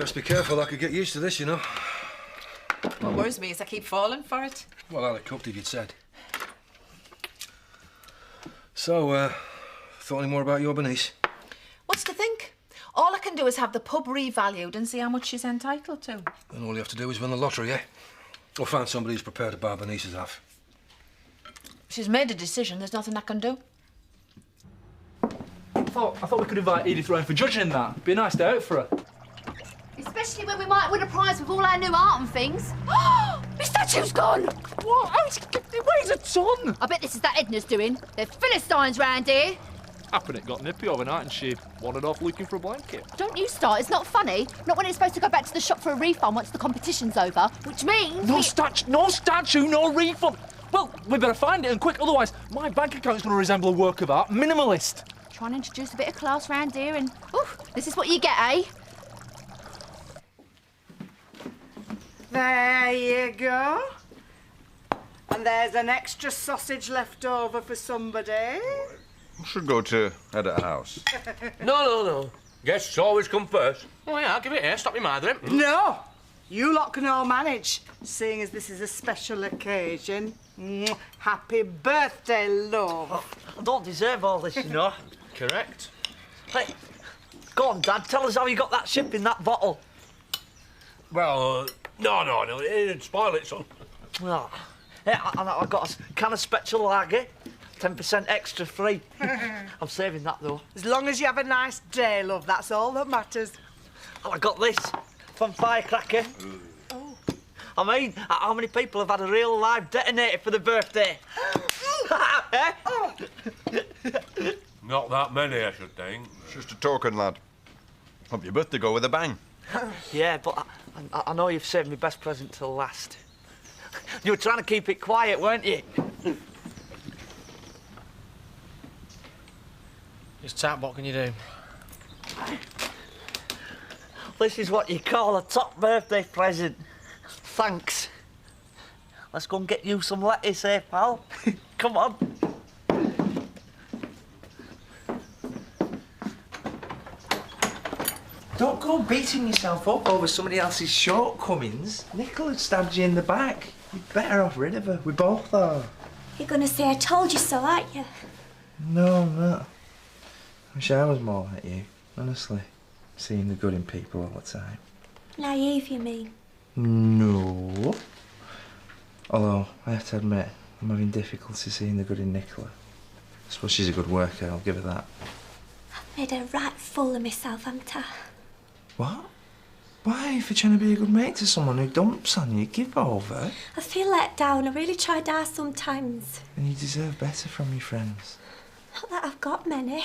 Best be careful, I could get used to this, you know. What worries me is I keep falling for it. Well, I'd have cooked if you'd said. So, thought any more about your Bernice? What's to think? All I can do is have the pub revalued and see how much she's entitled to. Then all you have to do is win the lottery, eh? Or find somebody who's prepared to buy Bernice's half. She's made a decision, there's nothing I can do. I thought we could invite Edith round for judging in that. Be a nice day out for her. Especially when we might win a prize with all our new art and things. My statue's gone! What? It weighs a ton! I bet this is that Edna's doing. There's Philistines round here. Happen it got nippy overnight and she wandered off looking for a blanket. Don't you start, it's not funny. Not when it's supposed to go back to the shop for a refund once the competition's over, which means... No statue, no refund! Well, we better find it and quick, otherwise my bank account's going to resemble a work of art. Minimalist. Try and introduce a bit of class round here and... Oof, this is what you get, eh? There you go. And there's an extra sausage left over for somebody. I should go to head of house. No. Guests always come first. Oh, yeah, I'll give it here. Stop me mothering. No! You lot can all manage, seeing as this is a special occasion. Happy birthday, love. I don't deserve all this, you know. Correct. Hey, go on, Dad. Tell us how you got that ship in that bottle. Well, no. It'd spoil it, son. Oh. Yeah, I got a can of special lager. 10% extra free. I'm saving that, though. As long as you have a nice day, love, that's all that matters. Oh, I got this from Firecracker. Oh. I mean, how many people have had a real live detonator for their birthday? Eh? Not that many, I should think. It's just a token, lad. Hope your birthday go with a bang. Yeah, but I know you've saved me best present till last. You were trying to keep it quiet, weren't you? Just tap, what can you do? This is what you call a top birthday present. Thanks. Let's go and get you some lettuce, eh, pal? Come on. Don't go beating yourself up over somebody else's shortcomings. Nicola stabbed you in the back. You're better off rid of her. We both are. You're gonna say I told you so, aren't you? No, I'm not. I wish I was more like you, honestly. Seeing the good in people all the time. Naive, you mean? No. Although, I have to admit, I'm having difficulty seeing the good in Nicola. I suppose she's a good worker, I'll give her that. I've made a right fool of myself, haven't I? What? Why? For trying to be a good mate to someone who dumps on you, give over. I feel let down. I really try hard sometimes. And you deserve better from your friends. Not that I've got many.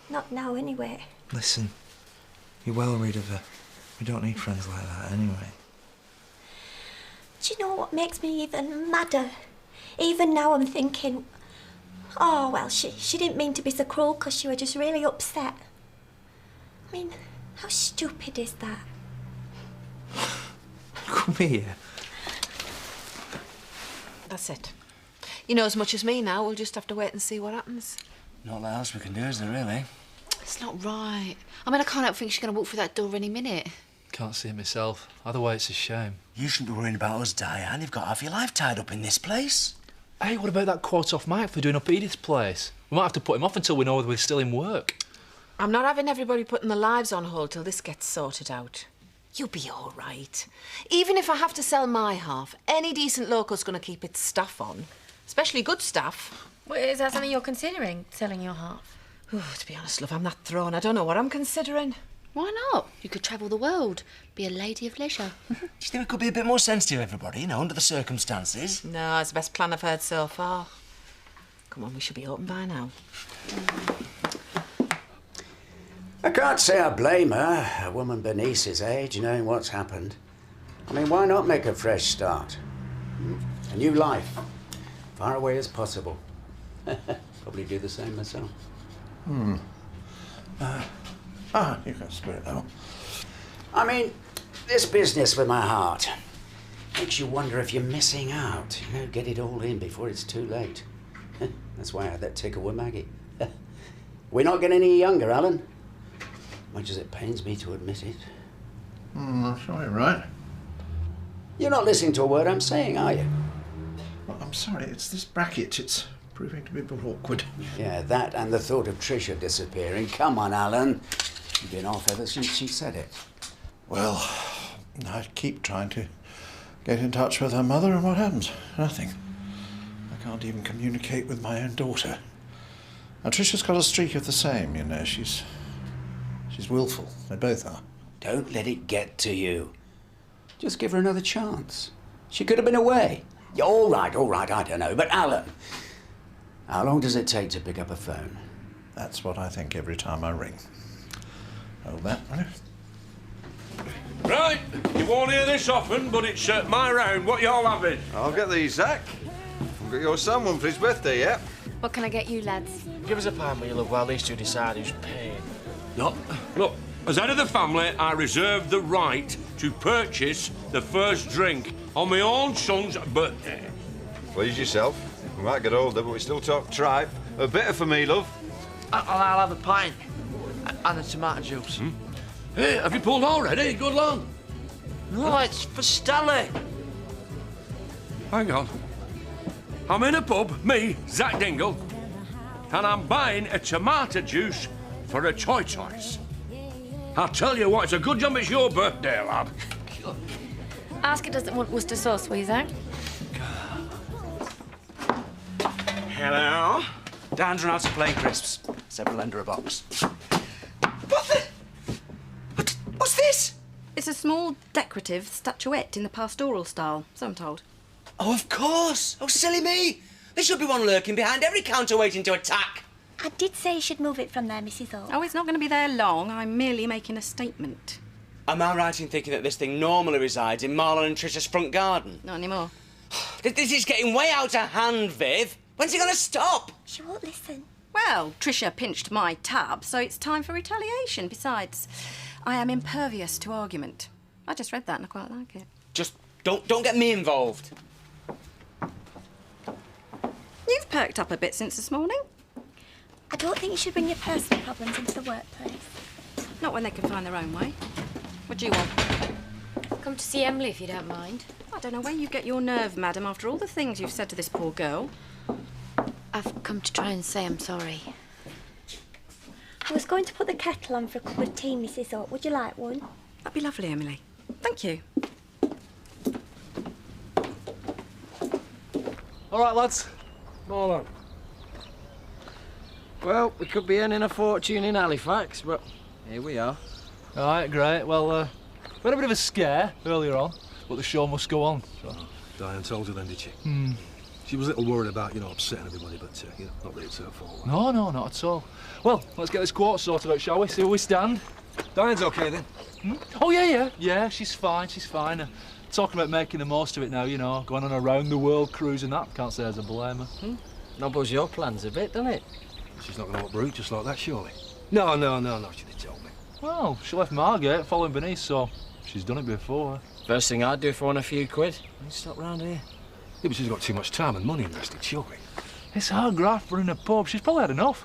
Not now, anyway. Listen, you're well rid of her. We don't need friends like that anyway. Do you know what makes me even madder? Even now I'm thinking, oh, well, she didn't mean to be so cruel because she was just really upset. I mean, how stupid is that? Come here. That's it. You know as much as me now, we'll just have to wait and see what happens. Not that else we can do, is there, really? It's not right. I mean, I can't help think she's going to walk through that door any minute. Can't see it myself. Either way, it's a shame. You shouldn't be worrying about us, Diane. You've got half your life tied up in this place. Hey, what about that quote off Mike for doing up Edith's place? We might have to put him off until we know whether we're still in work. I'm not having everybody putting their lives on hold till this gets sorted out. You'll be all right. Even if I have to sell my half, any decent local's going to keep its staff on. Especially good staff. Well, is that something you're considering, selling your half? To be honest, love, I'm not thrown. I don't know what I'm considering. Why not? You could travel the world, be a lady of leisure. Do you think we could be a bit more sensitive, everybody, you know, under the circumstances? No, it's the best plan I've heard so far. Come on, we should be open by now. I can't say I blame her, a woman Bernice's age, knowing what's happened. I mean, why not make a fresh start? A new life, far away as possible. Probably do the same myself. You can spit it out. I mean, this business with my heart makes you wonder if you're missing out. You know, get it all in before it's too late. That's why I had that tickle with Maggie. We're not getting any younger, Alan. Much as it pains me to admit it. I'm sure you're right. You're not listening to a word I'm saying, are you? Well, I'm sorry, it's this bracket. It's proving to be a bit awkward. Yeah, that and the thought of Tricia disappearing. Come on, Alan. You've been off ever since she said it. Well, I keep trying to get in touch with her mother, and what happens? Nothing. I can't even communicate with my own daughter. Now, Tricia's got a streak of the same, you know. She's willful. They both are. Don't let it get to you. Just give her another chance. She could have been away. Yeah, all right, I don't know. But Alan, how long does it take to pick up a phone? That's what I think every time I ring. Hold that, will you? Right, you won't hear this often, but it's my round. What y'all having? I'll get these, Zach. I've got your son one for his birthday, yeah? What can I get you, lads? Give us a pound, will you, love, while these two decide who's paying. Look, as head of the family, I reserve the right to purchase the first drink on my own son's birthday. Please yourself. We might get older, but we still talk tripe. A bitter for me, love. I'll have a pint and a tomato juice. Hey, have you pulled already? Good lad. No, it's for Stella. Hang on. I'm in a pub, me, Zach Dingle, and I'm buying a tomato juice for a choice. I'll tell you what, it's a good job it's your birthday, lad. Ask it doesn't want Worcester sauce, will you, Zach? Hello. Dan's run out of plain crisps. Said we'll lend her a box. What's this? It's a small decorative statuette in the pastoral style, so I'm told. Oh, of course. Oh, silly me. There should be one lurking behind every counter waiting to attack. I did say you should move it from there, Mrs. Hall. Oh, it's not going to be there long. I'm merely making a statement. Am I right in thinking that this thing normally resides in Marlon and Tricia's front garden? Not anymore. This is getting way out of hand, Viv. When's it going to stop? She won't listen. Well, Tricia pinched my tab, so it's time for retaliation. Besides, I am impervious to argument. I just read that and I quite like it. Just don't get me involved. You've perked up a bit since this morning. I don't think you should bring your personal problems into the workplace. Not when they can find their own way. What do you want? Come to see Emily if you don't mind. I don't know where you get your nerve, madam, after all the things you've said to this poor girl. I've come to try and say I'm sorry. I was going to put the kettle on for a cup of tea, Mrs. Hall. Would you like one? That'd be lovely, Emily. Thank you. All right, lads. More on. Well, we could be earning a fortune in Halifax, but here we are. All right, great. Well, we had a bit of a scare earlier on, but the show must go on. So. Diane told you then, did she? Hmm. She was a little worried about, upsetting everybody, but, not that it's her fault. No, not at all. Well, let's get this quote sorted out, shall we? See where we stand. Diane's okay, then? Hmm? Oh, yeah. Yeah, she's fine, talking about making the most of it now, going on a round-the-world cruise and that. Can't say as a blamer. Nobbles your plans a bit, doesn't it? She's not going to uproot just like that, surely? No, she'd have told me. Well, she left Margate following Bernice, so she's done it before. First thing I'd do if I won a few quid. I'd stop round here. Yeah, but she's got too much time and money invested, surely. It's her graft running a pub. She's probably had enough.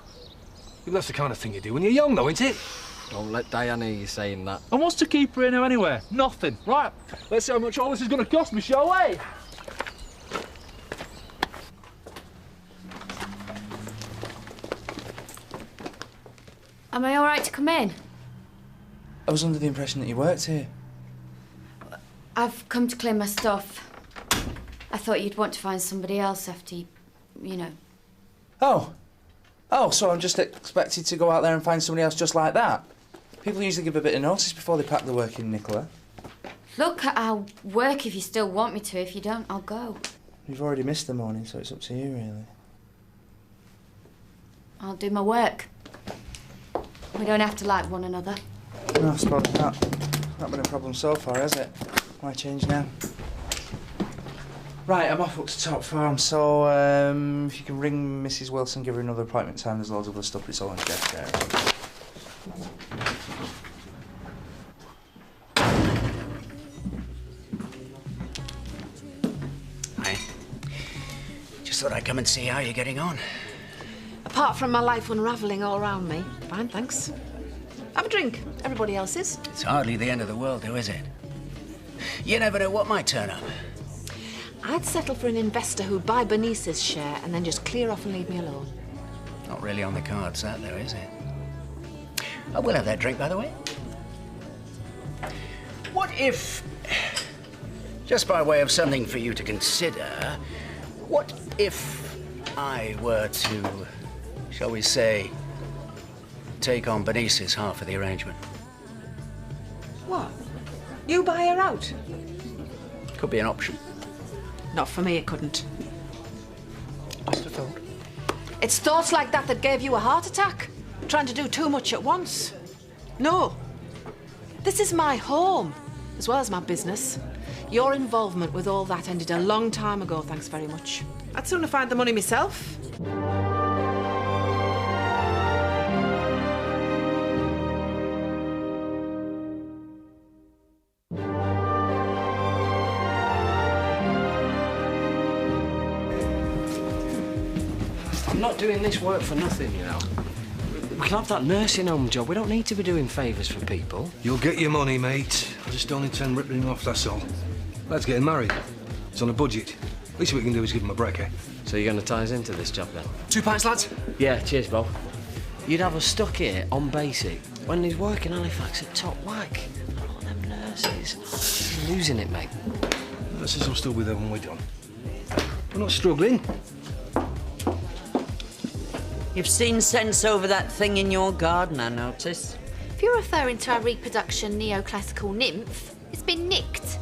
Yeah, that's the kind of thing you do when you're young, though, isn't it? Don't let Diana hear you saying that. And what's to keep her here now anyway? Nothing. Right, let's see how much all this is going to cost me, shall we? Am I all right to come in? I was under the impression that you worked here. I've come to clear my stuff. I thought you'd want to find somebody else after you know. Oh, so I'm just expected to go out there and find somebody else just like that? People usually give a bit of notice before they pack the work in, Nicola. Look, I'll work if you still want me to. If you don't, I'll go. You've already missed the morning, so it's up to you, really. I'll do my work. We don't have to like one another. No, I suppose not. Not been a problem so far, has it? Why change now? Right, I'm off up to Top Farm, so if you can ring Mrs. Wilson, give her another appointment time. There's loads of other stuff, but it's all on Chef's care. Hi. Just thought I'd come and see how you're getting on. Apart from my life unravelling all around me, fine, thanks. Have a drink. Everybody else is. It's hardly the end of the world, though, is it? You never know what might turn up. I'd settle for an investor who'd buy Bernice's share and then just clear off and leave me alone. Not really on the cards, that, though, is it? I will have that drink, by the way. What if, just by way of something for you to consider, what if I were to, shall we say, take on Bernice's half of the arrangement? What? You buy her out? Could be an option. Not for me, it couldn't. Just a thought. It's thoughts like that that gave you a heart attack. Trying to do too much at once. No. This is my home, as well as my business. Your involvement with all that ended a long time ago, thanks very much. I'd sooner find the money myself. I'm not doing this work for nothing, you know. We can have that nursing home job. We don't need to be doing favours for people. You'll get your money, mate. I just don't intend ripping him off, that's all. Lad's getting married. It's on a budget. Least we can do is give him a break, eh? So you're going to tie us into this job, then? 2 pints, lads? Yeah, cheers, Bob. You'd have us stuck here on basic when he's working Halifax at top whack. Oh, them nurses. He's losing it, mate. Nurses will still be there when we're done. We're not struggling. You've seen sense over that thing in your garden, I notice. If you're referring to our reproduction neoclassical nymph, it's been nicked.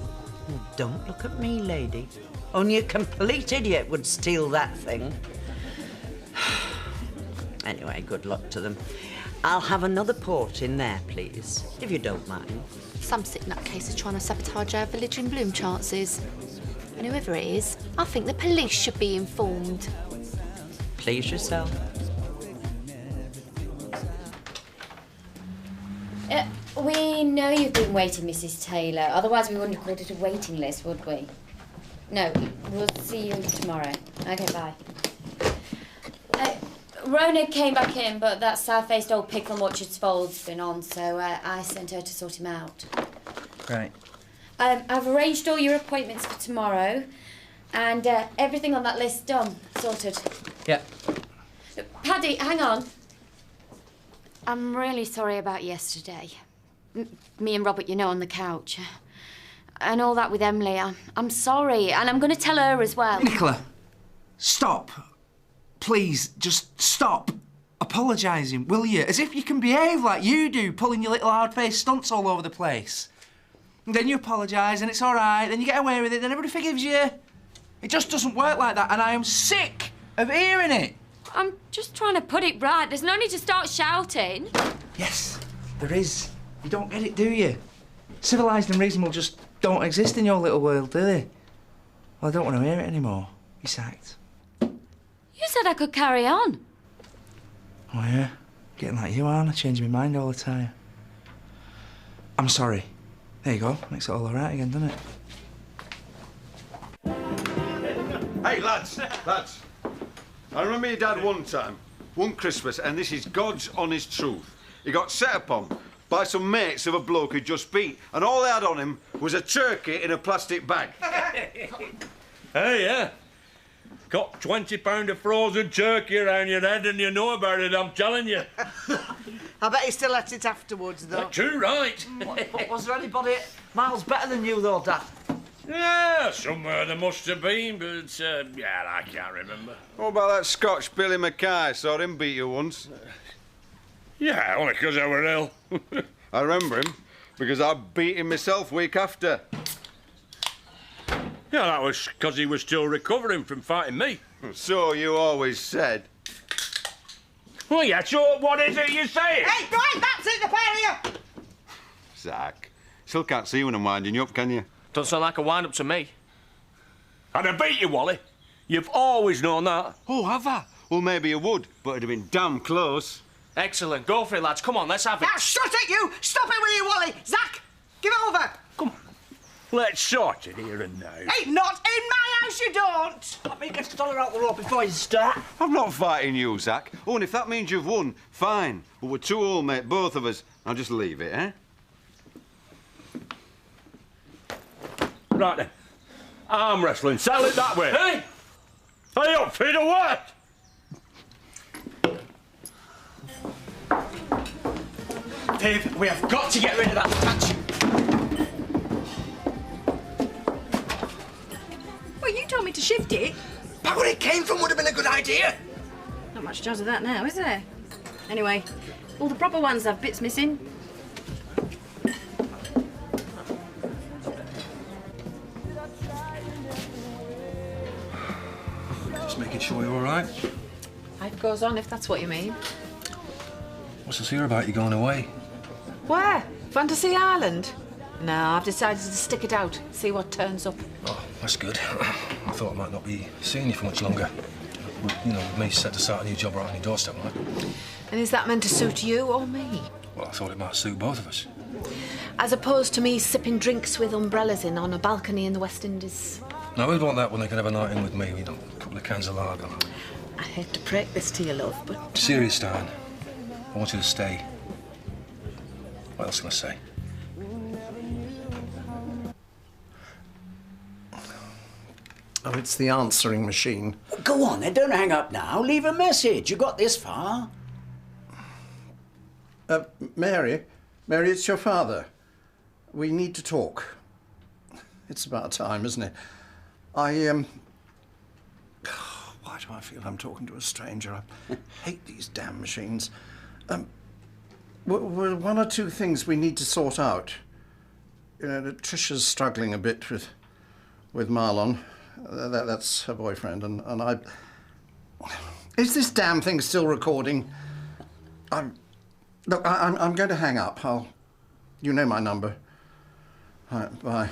Oh, don't look at me, lady. Only a complete idiot would steal that thing. Anyway, good luck to them. I'll have another port in there, please, if you don't mind. Some sick nutcase is trying to sabotage our village in bloom chances. And whoever it is, I think the police should be informed. Please yourself. We know you've been waiting, Mrs. Taylor. Otherwise, we wouldn't have called it a waiting list, would we? No, we'll see you tomorrow. Okay, bye. Rona came back in, but that south-faced old pickle from Orchard's fold's been on, so I sent her to sort him out. Right. I've arranged all your appointments for tomorrow, and everything on that list done, sorted. Yeah. Paddy, hang on. I'm really sorry about yesterday. Me and Robert, you know, on the couch. And all that with Emily. I'm sorry, and I'm going to tell her as well. Nicola, stop. Please, just stop apologising, will you? As if you can behave like you do, pulling your little hard-faced stunts all over the place. And then you apologise, and it's all right, then you get away with it, then everybody forgives you. It just doesn't work like that, and I am sick of hearing it. I'm just trying to put it right. There's no need to start shouting. Yes, there is. You don't get it, do you? Civilised and reasonable just don't exist in your little world, do they? Well, I don't want to hear it anymore. You're sacked. You said I could carry on. Oh, yeah? Getting like you, aren't I? Changing my mind all the time. I'm sorry. There you go. Makes it all all right again, doesn't it? Hey, lads, I remember your dad one Christmas, and this is God's honest truth. He got set upon by some mates of a bloke who'd just beat, and all they had on him was a turkey in a plastic bag. Hey, yeah. Got £20 of frozen turkey around your head and you know about it, I'm telling you. I bet he still ate it afterwards, though. Too right. Was there anybody miles better than you, though, Dad? Yeah, somewhere there must have been, but, yeah, I can't remember. What about that Scotch Billy Mackay? Saw him beat you once. Yeah, only 'cause I were ill. I remember him, because I beat him myself week after. Yeah, that was 'cause he was still recovering from fighting me. So you always said. Well, yeah, so what is it you say? Hey, right, that's it, the pair of you! Zach, still can't see when I'm winding you up, can you? Don't sound like a wind-up to me. I'd have beat you, Wally. You've always known that. Oh, have I? Well, maybe you would, but it'd have been damn close. Excellent. Go for it, lads. Come on, let's have it. Now, shut it, you! Stop it with you, Wally! Zach, give it over! Let's sort it here and now. Hey, not in my house, you don't! Let me get the dollar out the rope before you start. I'm not fighting you, Zach. Oh, and if that means you've won, fine. Well, we're 2-2, mate, both of us. I'll just leave it, eh? Right then. Arm wrestling. Sell it that way. Hey! Hey up, feed or what? Viv, we have got to get rid of that statue. Well, you told me to shift it. But where it came from would have been a good idea. Not much chance of that now, is there? Anyway, all the proper ones have bits missing. Just making sure you're all right. Life goes on, if that's what you mean. What's this here about you going away? Where? Fantasy Island? No, I've decided to stick it out, see what turns up. Oh, that's good. I thought I might not be seeing you for much longer. You know, with me set to start a new job right on your doorstep, like. And is that meant to suit you or me? Well, I thought it might suit both of us. As opposed to me sipping drinks with umbrellas in on a balcony in the West Indies. Now, who'd want that when they could have a night in with me? You know, a couple of cans of lager. I hate to break this to you, love, but... Serious, Stein. I want you to stay. What else can I say? Oh, it's the answering machine. Go on then, don't hang up now. Leave a message. You got this far. Mary? Mary, it's your father. We need to talk. It's about time, isn't it? Why do I feel I'm talking to a stranger? I hate these damn machines. One or two things we need to sort out. You know, Trisha's struggling a bit with Marlon. That's her boyfriend, and I... Is this damn thing still recording? Look, I'm going to hang up. You know my number. All right, bye.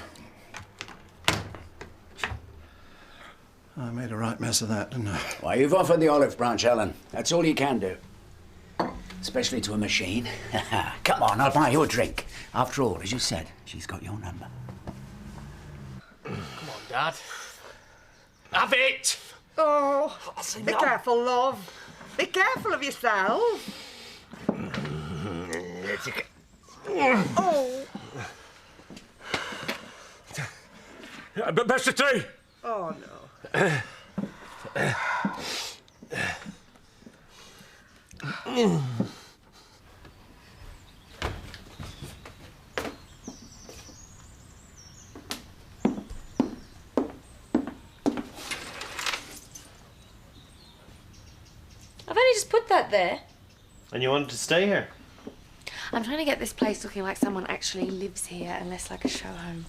I made a right mess of that, didn't I? Why, you've offered the olive branch, Ellen. That's all you can do. Especially to a machine. Come on, I'll buy you a drink. After all, as you said, she's got your number. Come on, Dad. Have it! Oh, be careful, love. Be careful of yourself. Oh. But best of three. Oh, no. I've only just put that there. And you wanted to stay here? I'm trying to get this place looking like someone actually lives here and less like a show home.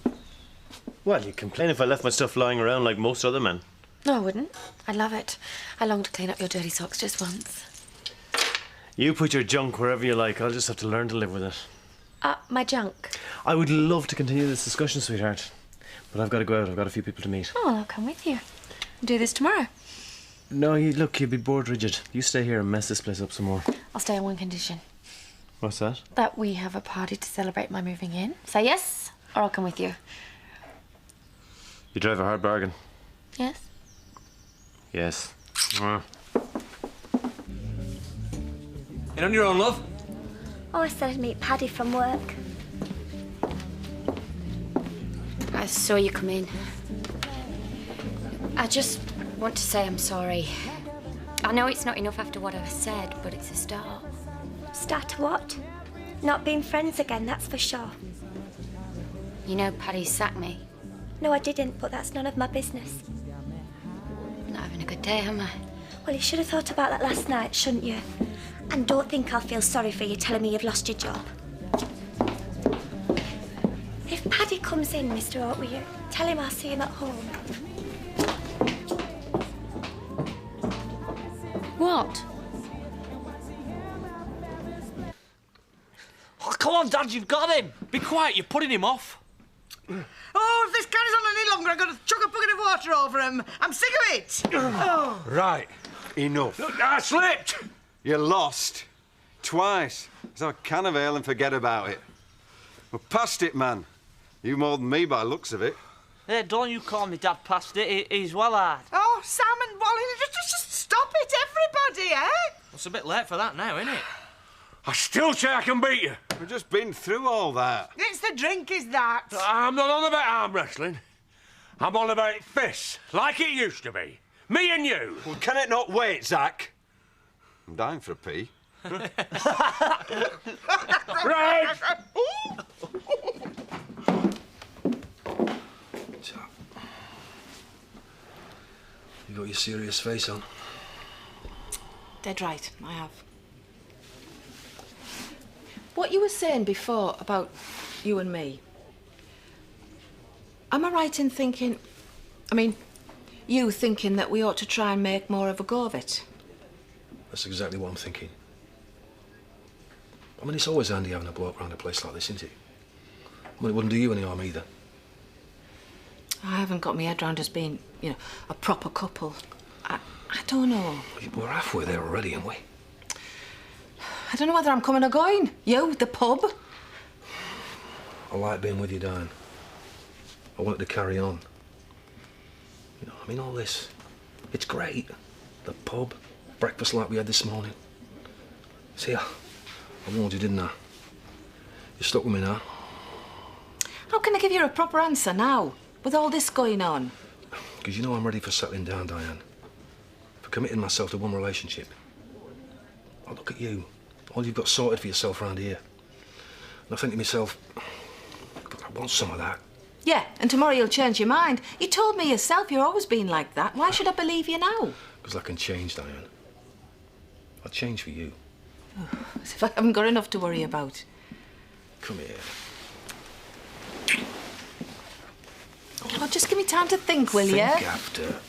Well, you'd complain if I left my stuff lying around like most other men. No, I wouldn't. I love it. I long to clean up your dirty socks just once. You put your junk wherever you like. I'll just have to learn to live with it. My junk. I would love to continue this discussion, sweetheart. But I've got to go out. I've got a few people to meet. Oh, I'll come with you. Do this tomorrow. No, look, you'd be bored rigid. You stay here and mess this place up some more. I'll stay on one condition. What's that? That we have a party to celebrate my moving in. Say yes, or I'll come with you. You drive a hard bargain. Yes? Yes. In on your own, love? Oh, I said I'd meet Paddy from work. I saw you come in. I just want to say I'm sorry. I know it's not enough after what I've said, but it's a start. Start to what? Not being friends again, that's for sure. You know Paddy sacked me. No, I didn't, but that's none of my business. Not having a good day, am I? Well, you should have thought about that last night, shouldn't you? And don't think I'll feel sorry for you telling me you've lost your job. If Paddy comes in, Mr. Oak, will you tell him I'll see him at home? What? Oh, come on, Dad, you've got him. Be quiet, you're putting him off. Oh, if this carries on any longer, I'm going to chuck a bucket of water over him. I'm sick of it. Oh. Right. Enough. Look, I slipped. You lost. Twice. So a can of ale and forget about it. We're past it, man. You more than me by the looks of it. Hey, don't you call me Dad past it. He's well hard. Oh, Sam and Wally, just stop it, everybody, eh? It's a bit late for that now, isn't it? I still say I can beat you. We've just been through all that. It's the drink, is that? I'm not on about arm wrestling. I'm on about fists, like it used to be. Me and you. Well, can it not wait, Zach? I'm dying for a pee. Right! You got your serious face on. Dead right, I have. What you were saying before about you and me, am I right in thinking, you thinking that we ought to try and make more of a go of it? That's exactly what I'm thinking. It's always handy having a bloke around a place like this, isn't it? It wouldn't do you any harm either. I haven't got my head round us being, a proper couple. I don't know. We're halfway there already, aren't we? I don't know whether I'm coming or going. You, the pub. I like being with you, Diane. I want it to carry on. All this, it's great. The pub, breakfast like we had this morning. See, I warned you, didn't I? You're stuck with me now. How can I give you a proper answer now, with all this going on? Because I'm ready for settling down, Diane. For committing myself to one relationship. I look at you. All you've got sorted for yourself around here. And I think to myself, God, I want some of that. Yeah, and tomorrow you'll change your mind. You told me yourself you've always been like that. Why should I believe you now? Because I can change, Diane. I'll change for you. As if I haven't got enough to worry about. Come here. Oh, just give me time to think, will you? Think after.